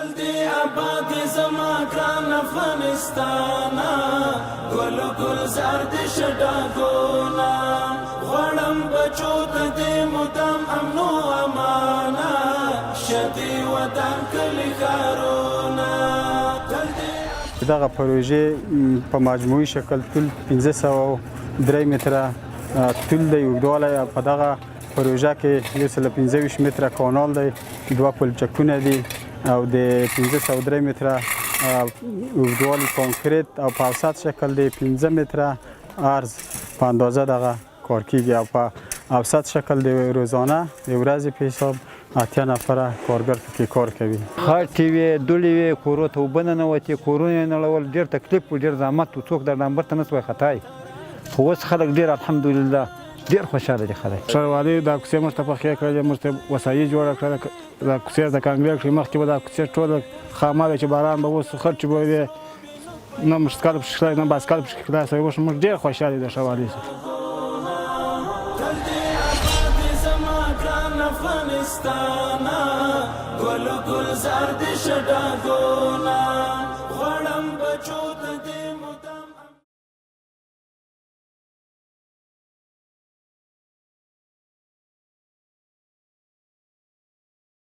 تل دې آباد زما ګران افغانستان ګل ګلزار دې شډاګونا غړم بچو ته دې مدام امن او امان شدي وطن کلی ښارونه دغه پروژې په مجموعي شکل طول 1503 متره طول دی اوږدوالی په دغه پروژه کې 125 متره کانال دی 2 پلچکونه دي او د 1503 متره اوږدوالی کانکریت او په اوسط شکل دی 15 متره عرض په اندازه دغه کار کیږي او په اوسط شکل دی روزانه د ورځې په حساب 8 نفره کارګر پکې کار کوي. خاطې وي دولې وي کورو ته اوبه ننوتې کورونه یې نړول ډېر تکلیف و ډېر زحمت و څوک در نمبر ته نه سوی خطای خو اوس خلک ډېر الحمدلله ډېر خوشحاله دي خلک. ښاروالۍ دا کوڅې موږ ته پخې کړلې موږ ته وسایي جوړه کړله دا کوڅې د کانکریټ کړې مخکې به دا کوڅې ټوله خامه وې چې باران به اوس خرچ به وې نه موټرسایکل پکې ښکلی نه بایسکل پکې ښکلی سوی اوس موږ ډېر خوشحاله دي د ښاروالۍ سره. افغانستان ګل ګلزار دې شډاګونا غړم بچو